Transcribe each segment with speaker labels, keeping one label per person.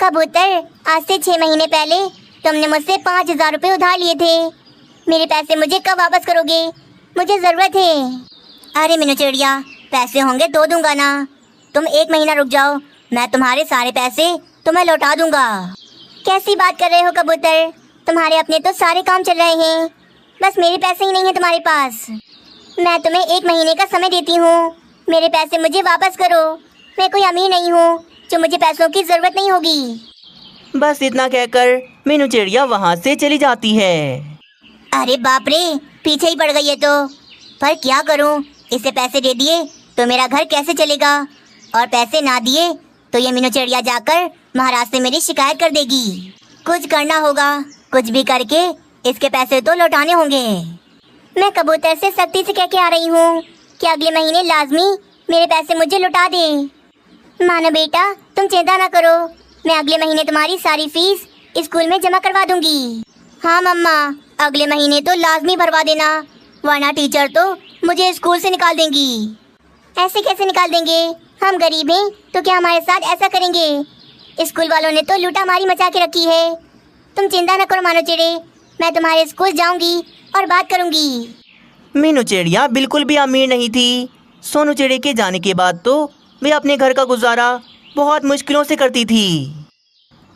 Speaker 1: कबूतर, आज से 6 महीने पहले तुमने मुझसे 5,000 रुपये उधार लिए थे। मेरे पैसे मुझे कब वापस करोगे? मुझे ज़रूरत है। अरे मीनू चिड़िया, पैसे होंगे तो दूंगा ना। तुम 1 महीना रुक जाओ, मैं तुम्हारे सारे पैसे तुम्हें लौटा दूंगा। कैसी बात कर रहे हो कबूतर? तुम्हारे अपने तो सारे काम चल रहे हैं, बस मेरे पैसे ही नहीं हैं तुम्हारे पास। मैं तुम्हें 1 महीने का समय देती हूँ, मेरे पैसे मुझे वापस करो। मैं कोई अमीर नहीं हूँ जो मुझे पैसों की ज़रूरत नहीं होगी।
Speaker 2: बस इतना कहकर मीनू चिड़िया वहाँ से चली जाती है।
Speaker 1: अरे बाप रे, पीछे ही पड़ गई है तो। पर क्या करूँ, इसे पैसे दे दिए तो मेरा घर कैसे चलेगा, और पैसे ना दिए तो ये मीनू चिड़िया जाकर महाराज से मेरी शिकायत कर देगी। कुछ करना होगा, कुछ भी करके इसके पैसे तो लौटाने होंगे। मैं कबूतर से सख्ती से कह के आ रही हूँ कि अगले महीने लाजमी मेरे पैसे मुझे लौटा दे। मानो बेटा, तुम चिंता ना करो, मैं अगले महीने तुम्हारी सारी फीस स्कूल में जमा करवा दूंगी। हाँ मम्मा, अगले महीने तो लाजमी भरवा देना, वरना टीचर तो मुझे स्कूल से निकाल देंगी। ऐसे कैसे निकाल देंगे? हम गरीब हैं तो क्या हमारे साथ ऐसा करेंगे? स्कूल वालों ने तो लूटा मारी मचा के रखी है। तुम चिंता न करो मानो चिड़े, मैं तुम्हारे स्कूल जाऊंगी और बात करूंगी।
Speaker 2: मीनू चिड़िया बिल्कुल भी अमीर नहीं थी। सोनू चिड़े के जाने के बाद तो वे अपने घर का गुजारा बहुत मुश्किलों से करती थी।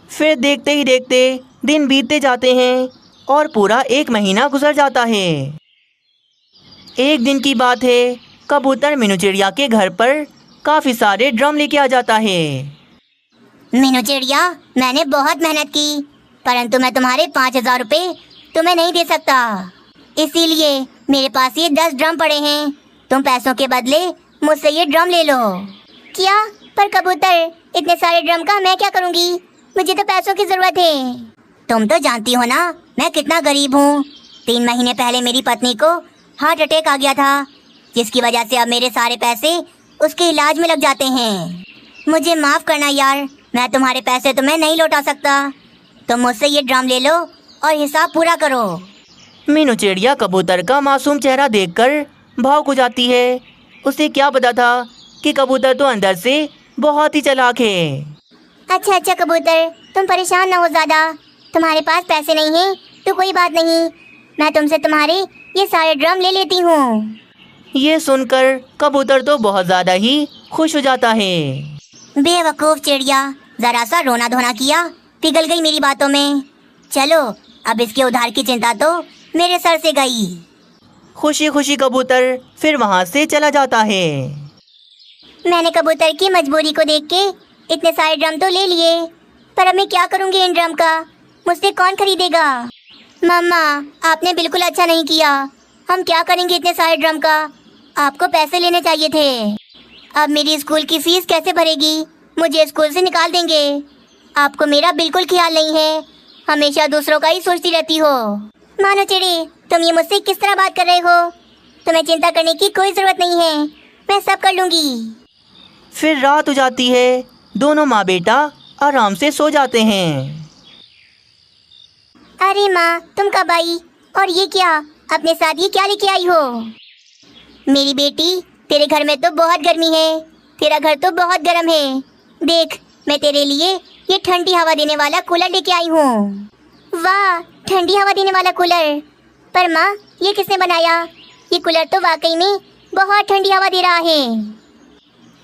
Speaker 2: फिर देखते ही देखते दिन बीतते जाते हैं और पूरा 1 महीना गुजर जाता है। एक दिन की बात है, कबूतर मीनू चिड़िया के घर पर काफ़ी सारे ड्रम लेके आ जाता है।
Speaker 1: मीनू चिड़िया, मैंने बहुत मेहनत की, परंतु मैं तुम्हारे 5,000 रुपये तुम्हें नहीं दे सकता। इसीलिए मेरे पास ये 10 ड्रम पड़े हैं। तुम पैसों के बदले मुझसे ये ड्रम ले लो। क्या? पर कबूतर, इतने सारे ड्रम का मैं क्या करूँगी? मुझे तो पैसों की ज़रूरत है। तुम तो जानती हो ना मैं कितना गरीब हूँ। 3 महीने पहले मेरी पत्नी को हार्ट अटैक आ गया था, जिसकी वजह से अब मेरे सारे पैसे उसके इलाज में लग जाते हैं। मुझे माफ़ करना यार, मैं तुम्हारे पैसे तुम्हें नहीं लौटा सकता। तुम मुझसे ये ड्रम ले लो और हिसाब पूरा करो।
Speaker 2: मीनू चिड़िया कबूतर का मासूम चेहरा देखकर भावुक हो जाती है। उसे क्या पता था कि कबूतर तो अंदर से बहुत ही चालाक है।
Speaker 1: अच्छा कबूतर, तुम परेशान ना हो ज़्यादा। तुम्हारे पास पैसे नहीं हैं तो कोई बात नहीं, मैं तुमसे तुम्हारे ये सारे ड्रम ले लेती हूँ।
Speaker 2: ये सुनकर कबूतर तो बहुत ज़्यादा ही खुश हो जाता है।
Speaker 1: बेवकूफ़ चिड़िया, ज़रा सा रोना धोना किया, पिघल गई मेरी बातों में। चलो, अब इसके उधार की चिंता तो मेरे सर से गई।
Speaker 2: खुशी खुशी कबूतर फिर वहाँ से चला जाता है।
Speaker 1: मैंने कबूतर की मजबूरी को देख के इतने सारे ड्रम तो ले लिए, पर अब मैं क्या करूँगी इन ड्रम का? मुझसे कौन खरीदेगा? मम्मा, आपने बिल्कुल अच्छा नहीं किया। हम क्या करेंगे इतने सारे ड्रम का? आपको पैसे लेने चाहिए थे। अब मेरी स्कूल की फीस कैसे भरेगी? मुझे स्कूल से निकाल देंगे। आपको मेरा बिल्कुल ख्याल नहीं है, हमेशा दूसरों का ही सोचती रहती हो। मानो चिड़ी, तुम ये मुझसे किस तरह बात कर रहे हो? तुम्हें चिंता करने की कोई ज़रूरत नहीं है, मैं सब कर लूँगी।
Speaker 2: फिर रात हो जाती है। दोनों माँ बेटा आराम से सो जाते हैं।
Speaker 1: अरे माँ, तुम कब आई? और ये क्या, अपने साथ ये क्या लेके आई हो? मेरी बेटी, तेरे घर में तो बहुत गर्मी है, तेरा घर तो बहुत गर्म है। देख, मैं तेरे लिए ये ठंडी हवा देने वाला कूलर लेके आई हूँ। वाह, ठंडी हवा देने वाला कूलर। पर माँ, ये किसने बनाया? ये कूलर तो वाकई में बहुत ठंडी हवा दे रहा है।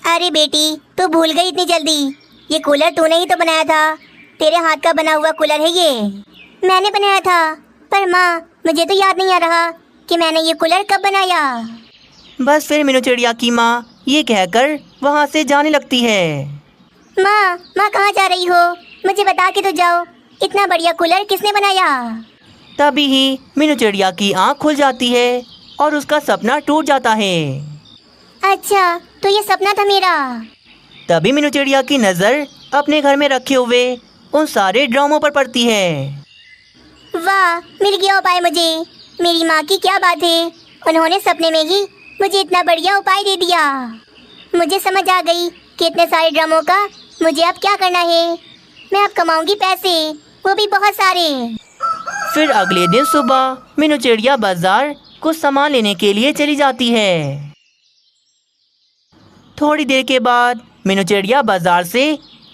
Speaker 1: अरे बेटी, तू भूल गई इतनी जल्दी? ये कूलर तूने ही तो बनाया था, तेरे हाथ का बना हुआ कूलर है ये। मैंने बनाया था, पर माँ मुझे तो याद नहीं आ रहा कि मैंने ये कूलर कब बनाया।
Speaker 2: बस फिर मीनू चिड़िया की माँ ये कहकर वहाँ से जाने लगती है।
Speaker 1: माँ कहाँ जा रही हो? मुझे बता के तो जाओ, इतना बढ़िया कूलर किसने बनाया?
Speaker 2: तभी ही मीनू चिड़िया की आँख खुल जाती है और उसका सपना टूट जाता है।
Speaker 1: अच्छा, तो ये सपना था मेरा।
Speaker 2: तभी मीनू चिड़िया की नज़र अपने घर में रखे हुए उन सारे ड्रमों पर पड़ती है।
Speaker 1: वाह, मिल गया उपाय मुझे। मेरी माँ की क्या बात है, उन्होंने सपने में ही मुझे इतना बढ़िया उपाय दे दिया। मुझे समझ आ गई कि इतने सारे ड्रमों का मुझे अब क्या करना है। मैं अब कमाऊंगी पैसे, वो भी बहुत सारे।
Speaker 2: फिर अगले दिन सुबह मीनू चिड़िया बाजार कुछ सामान लेने के लिए चली जाती है। थोड़ी देर के बाद मीनू चिड़िया बाजार से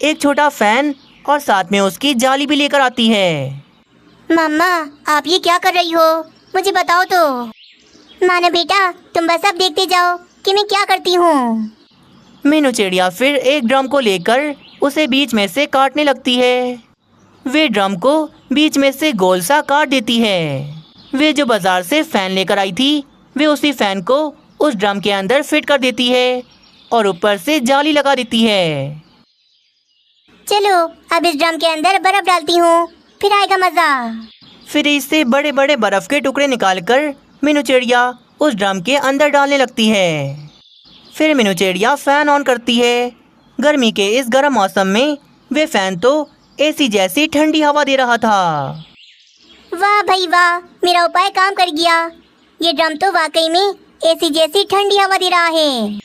Speaker 2: एक छोटा फैन और साथ में उसकी जाली भी लेकर आती है।
Speaker 1: मम्मा, आप ये क्या कर रही हो? मुझे बताओ तो। मानो बेटा, तुम बस अब देखते जाओ कि मैं क्या करती हूँ।
Speaker 2: मीनू चिड़िया फिर एक ड्रम को लेकर उसे बीच में से काटने लगती है। वे ड्रम को बीच में से गोल सा काट देती है। वे जो बाजार से फैन लेकर आई थी, वे उसी फैन को उस ड्रम के अंदर फिट कर देती है और ऊपर से जाली लगा देती है।
Speaker 1: चलो, अब इस ड्रम के अंदर बर्फ डालती हूँ, फिर आएगा मजा।
Speaker 2: फिर इससे बड़े बड़े बर्फ के टुकड़े निकालकर मीनू चिड़िया उस ड्रम के अंदर डालने लगती है। फिर मीनू चिड़िया फैन ऑन करती है। गर्मी के इस गर्म मौसम में वे फैन तो एसी जैसी ठंडी हवा दे रहा था।
Speaker 1: वाह भाई वाह, मेरा उपाय काम कर गया। ये ड्रम तो वाकई में एसी जैसी ठंडी हवा दे रहा है।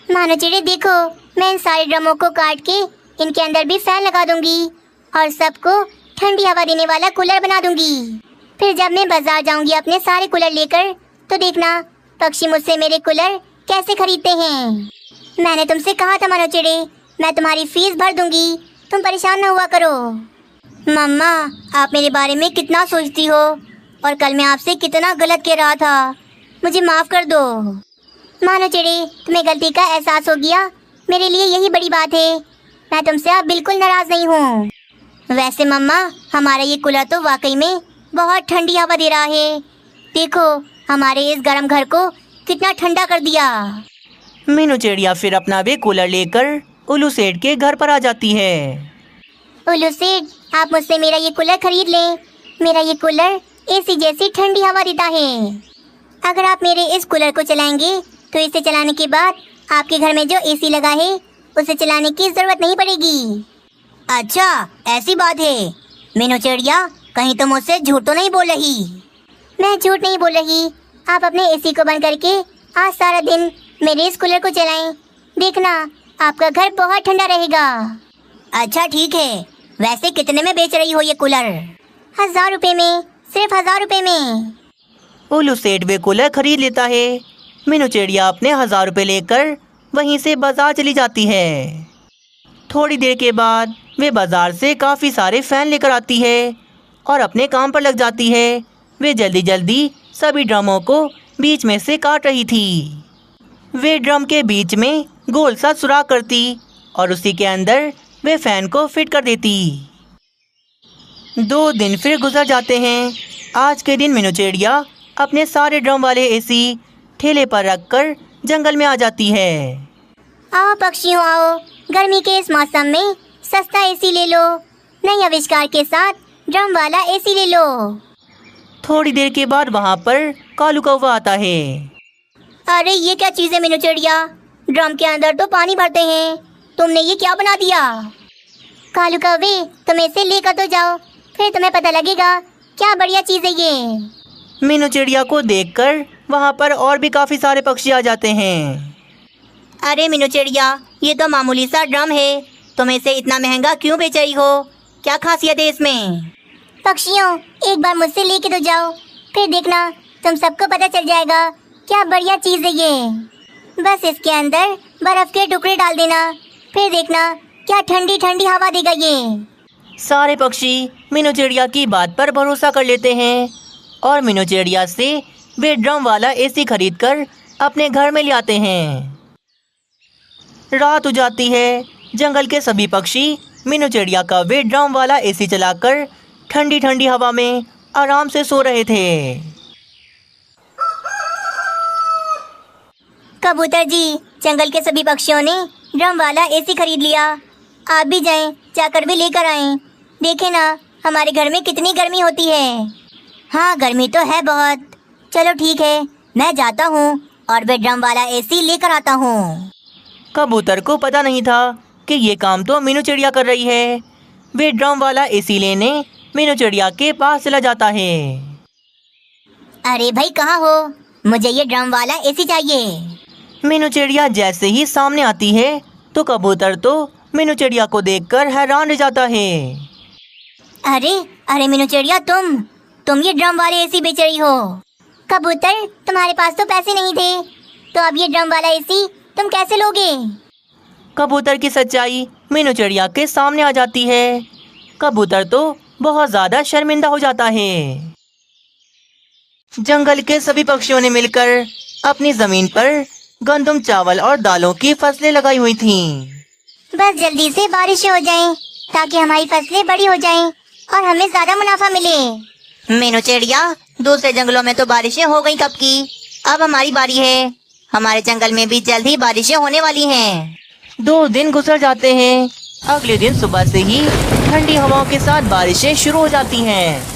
Speaker 1: मानो चिड़े देखो, मैं इन सारे ड्रमों को काट के इनके अंदर भी फैन लगा दूंगी और सबको ठंडी हवा देने वाला कूलर बना दूंगी। फिर जब मैं बाजार जाऊंगी अपने सारे कूलर लेकर, तो देखना पक्षी मुझसे मेरे कूलर कैसे खरीदते हैं। मैंने तुमसे कहा था मानो चिड़े, मैं तुम्हारी फीस भर दूंगी, तुम परेशान न हुआ करो। मम्मा, आप मेरे बारे में कितना सोचती हो और कल मैं आपसे कितना गलत कह रहा था। मुझे माफ़ कर दो। मानो चिड़े, तुम्हें गलती का एहसास हो गया, मेरे लिए यही बड़ी बात है। मैं तुमसे अब बिल्कुल नाराज़ नहीं हूँ। वैसे मम्मा, हमारा ये कूलर तो वाकई में बहुत ठंडी हवा दे रहा है। देखो, हमारे इस गर्म घर को कितना ठंडा कर दिया।
Speaker 2: मीनू चिड़िया फिर अपना वे कूलर लेकर उल्लू सेठ के घर पर आ जाती है।
Speaker 1: उल्लू सेठ, आप मुझसे मेरा ये कूलर खरीद लें। मेरा ये कूलर एसी जैसी ठंडी हवा देता है। अगर आप मेरे इस कूलर को चलाएंगे तो इसे चलाने के बाद आपके घर में जो एसी लगा है उसे चलाने की ज़रूरत नहीं पड़ेगी। अच्छा, ऐसी बात है। मीनू चिड़िया, कहीं तुम मुझसे झूठ तो नहीं बोल रही? मैं झूठ नहीं बोल रही। आप अपने एसी को बंद करके आज सारा दिन मेरे इस कूलर को चलाएं। देखना, आपका घर बहुत ठंडा रहेगा। अच्छा ठीक है। वैसे कितने में बेच रही हो ये कूलर? 1000 रुपये में, सिर्फ 1000 रुपये में।
Speaker 2: उल्लू सेठ वे कूलर खरीद लेता है। मीनू चिड़िया अपने 1000 रुपये लेकर वहीं से बाजार चली जाती है। थोड़ी देर के बाद वे बाजार से काफ़ी सारे फैन लेकर आती है और अपने काम पर लग जाती है। वे जल्दी जल्दी सभी ड्रमों को बीच में से काट रही थी। वे ड्रम के बीच में गोल सा सुराख करती और उसी के अंदर वे फैन को फिट कर देती। 2 दिन फिर गुजर जाते हैं। आज के दिन मीनू चिड़िया अपने सारे ड्रम वाले एसी ठेले पर रखकर जंगल में आ जाती है।
Speaker 1: आओ पक्षियों आओ, गर्मी के इस मौसम में सस्ता एसी ले लो। नए आविष्कार के साथ ड्रम वाला एसी ले लो।
Speaker 2: थोड़ी देर के बाद वहाँ पर कालू कौवा आता है।
Speaker 1: अरे ये क्या चीज़ है मीनू चिड़िया? ड्रम के अंदर तो पानी भरते हैं, तुमने ये क्या बना दिया? कालू कौवे, तुम इसे लेकर तो जाओ, फिर तुम्हें पता लगेगा क्या बढ़िया चीज़ है ये।
Speaker 2: मीनू चिड़िया को देखकर वहाँ पर और भी काफ़ी सारे पक्षी आ जाते हैं।
Speaker 1: अरे मीनू चिड़िया, ये तो मामूली सा ड्रम है, तुम इसे इतना महंगा क्यों बेच रही हो? क्या खासियत है इसमें? पक्षियों, एक बार मुझसे लेके तो जाओ, फिर देखना तुम सबको पता चल जाएगा क्या बढ़िया चीज़ है ये। बस इसके अंदर बर्फ के टुकड़े डाल देना, फिर देखना क्या ठंडी ठंडी हवा देगा ये।
Speaker 2: सारे पक्षी मीनू चिड़िया की बात पर भरोसा कर लेते हैं और मीनू चिड़िया से वे ड्रम वाला एसी खरीदकर अपने घर में ले आते हैं। रात हो जाती है। जंगल के सभी पक्षी मीनू चिड़िया का वे ड्रम वाला एसी चलाकर ठंडी ठंडी हवा में आराम से सो रहे थे।
Speaker 1: कबूतर जी, जंगल के सभी पक्षियों ने ड्रम वाला एसी खरीद लिया। आप भी जाएं, जाकर भी लेकर आएं। देखें ना, हमारे घर में कितनी गर्मी होती है। हाँ, गर्मी तो है बहुत। चलो ठीक है, मैं जाता हूँ और वे ड्रम वाला एसी लेकर आता हूँ।
Speaker 2: कबूतर को पता नहीं था कि ये काम तो मीनू चिड़िया कर रही है। वे ड्रम वाला एसी लेने मीनू चिड़िया के पास चला जाता है।
Speaker 1: अरे भाई, कहाँ हो? मुझे ये ड्रम वाला एसी चाहिए।
Speaker 2: मीनू चिड़िया जैसे ही सामने आती है तो कबूतर तो मीनू चिड़िया को देखकर हैरान रह जाता है।
Speaker 1: अरे अरे मीनू चिड़िया, तुम ये ड्रम वाले एसी बेच रही हो? कबूतर, तुम्हारे पास तो पैसे नहीं थे, तो अब ये ड्रम वाला एसी तुम कैसे लोगे?
Speaker 2: कबूतर की सच्चाई मीनू चिड़िया के सामने आ जाती है। कबूतर तो बहुत ज्यादा शर्मिंदा हो जाता है। जंगल के सभी पक्षियों ने मिलकर अपनी जमीन पर गंदम, चावल और दालों की फसलें लगाई हुई थीं।
Speaker 1: बस जल्दी से बारिश हो जाए ताकि हमारी फसलें बड़ी हो जाएं और हमें ज्यादा मुनाफा मिले। मीनू चिड़िया, दूसरे जंगलों में तो बारिशें हो गई कब की, अब हमारी बारी है। हमारे जंगल में भी जल्द ही बारिशें होने वाली हैं।
Speaker 2: 2 दिन गुजर जाते हैं। अगले दिन सुबह से ही ठंडी हवाओं के साथ बारिशें शुरू हो जाती हैं।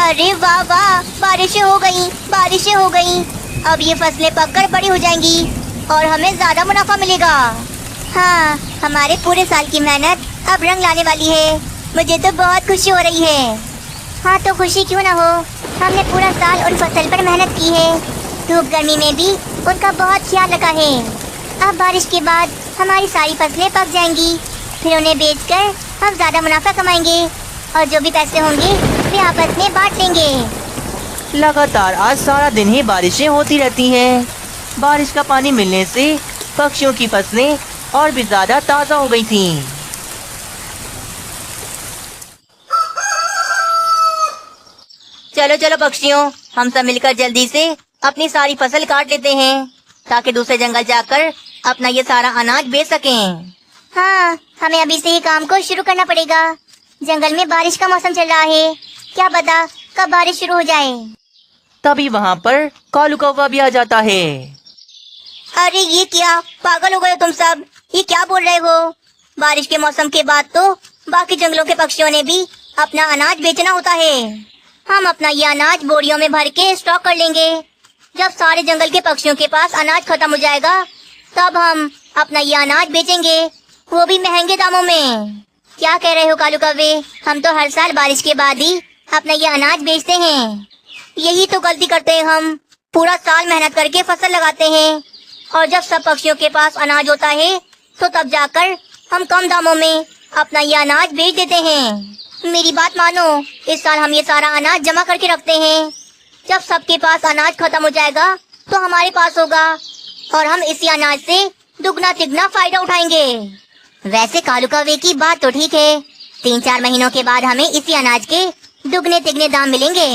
Speaker 1: अरे वाह वाह, बारिशें हो गई, बारिशें हो गई। अब ये फसलें पककर बड़ी हो जाएंगी और हमें ज्यादा मुनाफा मिलेगा। हाँ, हमारे पूरे साल की मेहनत अब रंग लाने वाली है। मुझे तो बहुत खुशी हो रही है। हाँ तो खुशी क्यों ना हो, हमने पूरा साल उन फसल पर मेहनत की है। धूप गर्मी में भी उनका बहुत ख्याल रखा है। अब बारिश के बाद हमारी सारी फसलें पक जाएंगी, फिर उन्हें बेचकर हम ज्यादा मुनाफा कमाएंगे और जो भी पैसे होंगे वे आपस में बांट लेंगे।
Speaker 2: लगातार आज सारा दिन ही बारिशें होती रहती हैं। बारिश का पानी मिलने से पक्षियों की फसलें और भी ज्यादा ताज़ा हो गई थीं।
Speaker 1: चलो चलो पक्षियों, हम सब मिलकर जल्दी से अपनी सारी फसल काट लेते हैं ताकि दूसरे जंगल जाकर अपना ये सारा अनाज बेच सकें। हाँ, हमें अभी से ही काम को शुरू करना पड़ेगा। जंगल में बारिश का मौसम चल रहा है, क्या पता कब बारिश शुरू हो जाए।
Speaker 2: तभी वहाँ पर कालू कौवा भी आ जाता है।
Speaker 1: अरे ये क्या, पागल हो गए हो तुम सब, ये क्या बोल रहे हो? बारिश के मौसम के बाद तो बाकी जंगलों के पक्षियों ने भी अपना अनाज बेचना होता है। हम अपना ये अनाज बोरियों में भर के स्टॉक कर लेंगे। जब सारे जंगल के पक्षियों के पास अनाज खत्म हो जाएगा तब हम अपना ये अनाज बेचेंगे, वो भी महंगे दामों में। क्या कह रहे हो कालू कौवे, हम तो हर साल बारिश के बाद ही अपना ये अनाज बेचते हैं। यही तो गलती करते हैं हम, पूरा साल मेहनत करके फसल लगाते हैं और जब सब पक्षियों के पास अनाज होता है तो तब जाकर हम कम दामों में अपना ये अनाज बेच देते हैं। मेरी बात मानो, इस साल हम ये सारा अनाज जमा करके रखते हैं। जब सबके पास अनाज खत्म हो जाएगा तो हमारे पास होगा और हम इसी अनाज से दुगना तिगना फायदा उठाएंगे। वैसे कालू कौवे की बात तो ठीक है, 3-4 महीनों के बाद हमें इसी अनाज के दुगने तिगने दाम मिलेंगे।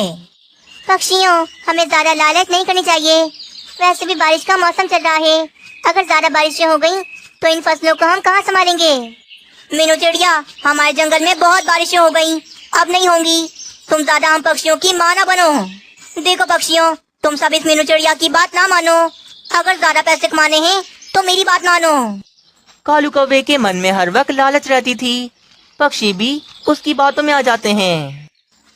Speaker 1: पक्षियों, हमें ज्यादा लालच नहीं करनी चाहिए। वैसे भी बारिश का मौसम चल रहा है, अगर ज्यादा बारिशें हो गई तो इन फसलों को हम कहाँ संभालेंगे? मीनू चिड़िया, हमारे जंगल में बहुत बारिशें हो गई, अब नहीं होंगी। तुम ज्यादा हम पक्षियों की माँ ना बनो। देखो पक्षियों, तुम सब इस मीनू चिड़िया की बात ना मानो। अगर ज्यादा पैसे कमाने हैं तो मेरी बात मानो।
Speaker 2: कालू कौवे के मन में हर वक्त लालच रहती थी। पक्षी भी उसकी बातों में आ जाते हैं।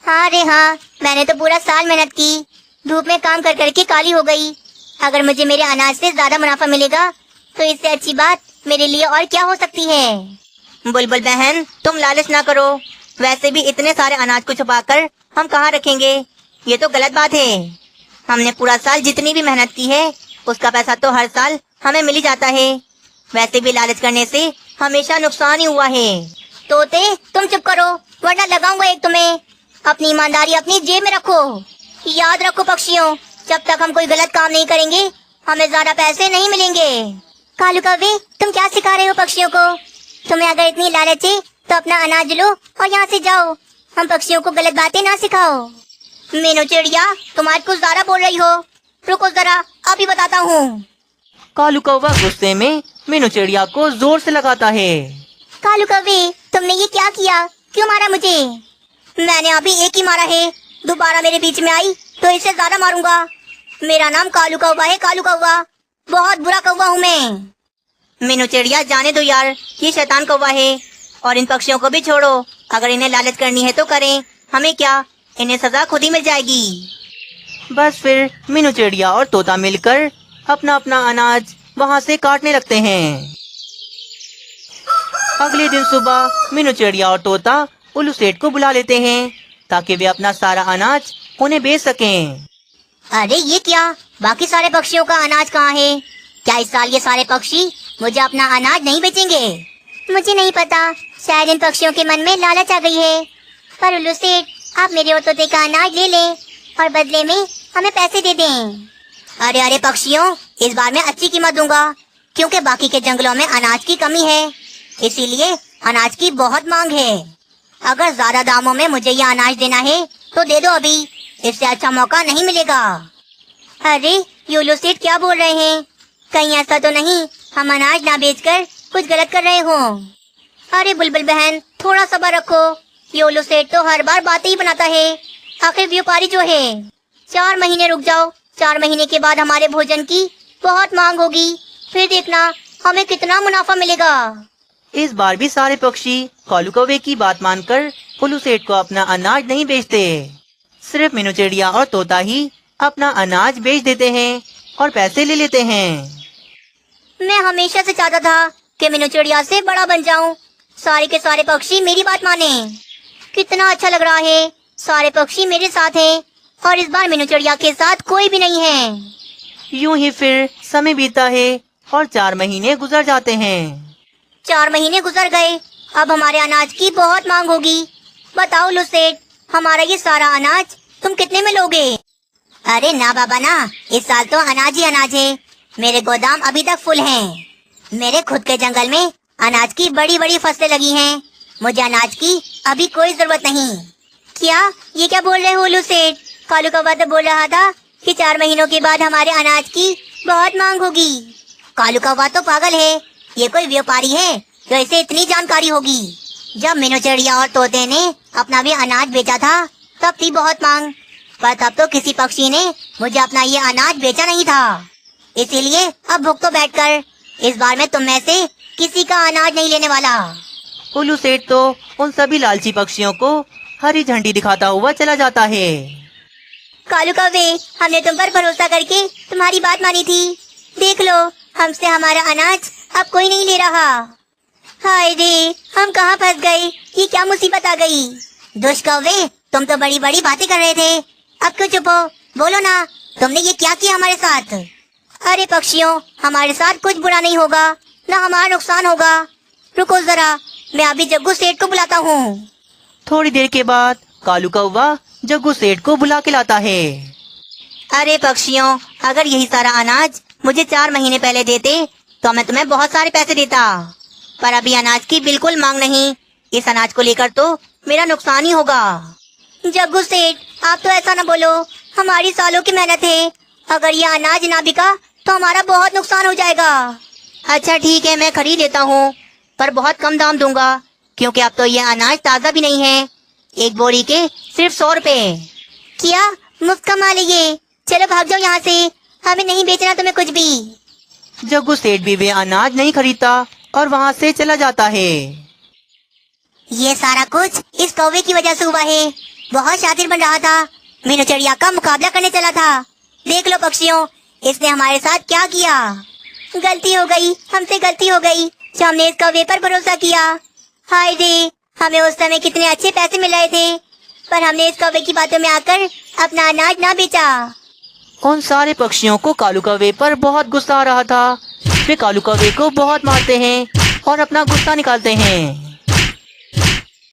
Speaker 1: हाँ रे हाँ, मैंने तो पूरा साल मेहनत की, धूप में काम कर करके काली हो गई। अगर मुझे मेरे अनाज से ज्यादा मुनाफा मिलेगा तो इससे अच्छी बात मेरे लिए और क्या हो सकती है? बुलबुल बहन, तुम लालच ना करो। वैसे भी इतने सारे अनाज को छुपाकर हम कहाँ रखेंगे? ये तो गलत बात है। हमने पूरा साल जितनी भी मेहनत की है उसका पैसा तो हर साल हमें मिल ही जाता है। वैसे भी लालच करने से हमेशा नुकसान ही हुआ है। तोते, तुम चुप करो वरना लगाऊंगा एक तुम्हें। अपनी ईमानदारी अपनी जेब में रखो। याद रखो पक्षियों, जब तक हम कोई गलत काम नहीं करेंगे हमें ज्यादा पैसे नहीं मिलेंगे। कालू कौवे, तुम क्या सिखा रहे हो पक्षियों को? तुम्हें अगर इतनी लालच है तो अपना अनाज लो और यहाँ से जाओ। हम पक्षियों को गलत बातें ना सिखाओ। मीनू चिड़िया, तुम आज कुछ ज्यादा बोल रही हो। रुको जरा, अभी बताता हूँ।
Speaker 2: कालू कौवा गुस्से में मीनू चिड़िया को जोर से लगाता है।
Speaker 1: कालू कौवे, तुमने ये क्या किया? क्यों मारा मुझे? मैंने अभी एक ही मारा है, दोबारा मेरे बीच में आई तो इससे ज्यादा मारूंगा। मेरा नाम कालू कौवा है, कालू कौवा। बहुत बुरा कौवा हूँ मैं। मीनू चिड़िया, जाने दो यार, ये शैतान कौवा है और इन पक्षियों को भी छोड़ो। अगर इन्हें लालच करनी है तो करें, हमें क्या, इन्हें सजा खुद ही मिल जाएगी।
Speaker 2: बस फिर मीनू चिड़िया और तोता मिलकर अपना अपना अनाज वहाँ से काटने लगते हैं। अगले दिन सुबह मीनू चिड़िया और तोता उल्लू सेठ को बुला लेते हैं ताकि वे अपना सारा अनाज उन्हें बेच सकें।
Speaker 1: अरे ये क्या, बाकी सारे पक्षियों का अनाज कहाँ है? क्या इस साल ये सारे पक्षी मुझे अपना अनाज नहीं बेचेंगे? मुझे नहीं पता, शायद इन पक्षियों के मन में लालच आ गई है। पर उल्लू सेठ, आप मेरे और तोते का अनाज ले लें और बदले में हमें पैसे दे दें। अरे अरे पक्षियों, इस बार मैं अच्छी कीमत दूंगा क्योंकि बाकी के जंगलों में अनाज की कमी है, इसीलिए अनाज की बहुत मांग है। अगर ज्यादा दामों में मुझे ये अनाज देना है तो दे दो अभी, इससे अच्छा मौका नहीं मिलेगा। अरे योलो सेठ क्या बोल रहे हैं? कहीं ऐसा तो नहीं हम अनाज ना बेचकर कुछ गलत कर रहे हो? अरे बुलबुल बहन थोड़ा सब्र रखो, योलो सेठ तो हर बार बातें ही बनाता है, आखिर व्यापारी जो है। 4 महीने रुक जाओ, 4 महीने के बाद हमारे भोजन की बहुत मांग होगी, फिर देखना हमें कितना मुनाफा मिलेगा।
Speaker 2: इस बार भी सारे पक्षी कालू कौवे की बात मानकर उल्लू सेठ को अपना अनाज नहीं बेचते। सिर्फ मीनू चिड़िया और तोता ही अपना अनाज बेच देते हैं और पैसे ले लेते हैं।
Speaker 1: मैं हमेशा से चाहता था कि मीनू चिड़िया से बड़ा बन जाऊं, सारे के सारे पक्षी मेरी बात माने। कितना अच्छा लग रहा है, सारे पक्षी मेरे साथ हैं और इस बार मीनू चिड़िया के साथ कोई भी नहीं है।
Speaker 2: यूं ही फिर समय बीतता है और 4 महीने गुजर जाते हैं।
Speaker 1: 4 महीने गुजर गए, अब हमारे अनाज की बहुत मांग होगी। बताओ उल्लू सेठ, हमारा ये सारा अनाज तुम कितने में लोगे? अरे ना बाबा ना, इस साल तो अनाज ही अनाज है, मेरे गोदाम अभी तक फुल हैं। मेरे खुद के जंगल में अनाज की बड़ी बड़ी फसलें लगी हैं, मुझे अनाज की अभी कोई जरूरत नहीं। क्या ये क्या बोल रहे हो उल्लू सेठ? कालू कौवा तो बोल रहा था कि 4 महीनों के बाद हमारे अनाज की बहुत मांग होगी। कालू कौवा तो पागल है, ये कोई व्यापारी है जो इसे इतनी जानकारी होगी। जब मीनू चिड़िया और तोते ने अपना भी अनाज बेचा था तब थी बहुत मांग, पर तब तो किसी पक्षी ने मुझे अपना ये अनाज बेचा नहीं था, इसीलिए अब भूख तो बैठकर इस बार मैं तुम में से किसी का अनाज नहीं लेने वाला।
Speaker 2: उल्लू सेठ तो उन सभी लालची पक्षियों को हरी झंडी दिखाता हुआ चला जाता है।
Speaker 1: कालू कौवे, हमने तुम पर भरोसा करके तुम्हारी बात मानी थी, देख लो हमसे हमारा अनाज अब कोई नहीं ले रहा। हाय रे, हम कहाँ फंस गए, ये क्या मुसीबत आ गई। दुष्ट कौवे, तुम तो बड़ी बड़ी बातें कर रहे थे, अब क्यों चुप हो? बोलो ना, तुमने ये क्या किया हमारे साथ? अरे पक्षियों, हमारे साथ कुछ बुरा नहीं होगा, ना हमारा नुकसान होगा। रुको जरा, मैं अभी जग्गू सेठ को बुलाता हूँ।
Speaker 2: थोड़ी देर के बाद कालू कौवा जग्गू सेठ को बुला के लाता है।
Speaker 1: अरे पक्षियों, अगर यही सारा अनाज मुझे 4 महीने पहले देते तो मैं तुम्हें बहुत सारे पैसे देता, पर अभी अनाज की बिल्कुल मांग नहीं, इस अनाज को लेकर तो मेरा नुकसान ही होगा। जग्गू सेठ, आप तो ऐसा न बोलो, हमारी सालों की मेहनत है, अगर ये अनाज ना बिका तो हमारा बहुत नुकसान हो जाएगा। अच्छा ठीक है, मैं खरीद लेता हूँ, पर बहुत कम दाम दूंगा, क्योंकि अब तो ये अनाज ताज़ा भी नहीं है। एक बोरी के सिर्फ 100 रुपए। क्या मुफ्त का माल है ये? चलो भाग जाओ यहाँ से, हमें नहीं बेचना तुम्हें कुछ भी।
Speaker 2: जग्गू सेठ भी वे अनाज नहीं खरीदता और वहाँ से चला जाता है।
Speaker 1: ये सारा कुछ इस कौवे की वजह से हुआ है, बहुत शातिर बन रहा था, मीनू चिड़िया का मुकाबला करने चला था। देख लो पक्षियों, इसने हमारे साथ क्या किया। गलती हो गई, हमसे गलती हो गई जो हमने इस कौवे पर भरोसा किया। हाय रे, हमें उस समय कितने अच्छे पैसे मिल रहे थे, पर हमने इस कौवे की बातों में आकर अपना अनाज ना बेचा।
Speaker 2: उन सारे पक्षियों को कालू कौवे पर बहुत गुस्सा आ रहा था। वे कालू कौवे को बहुत मारते हैं और अपना गुस्सा निकालते हैं।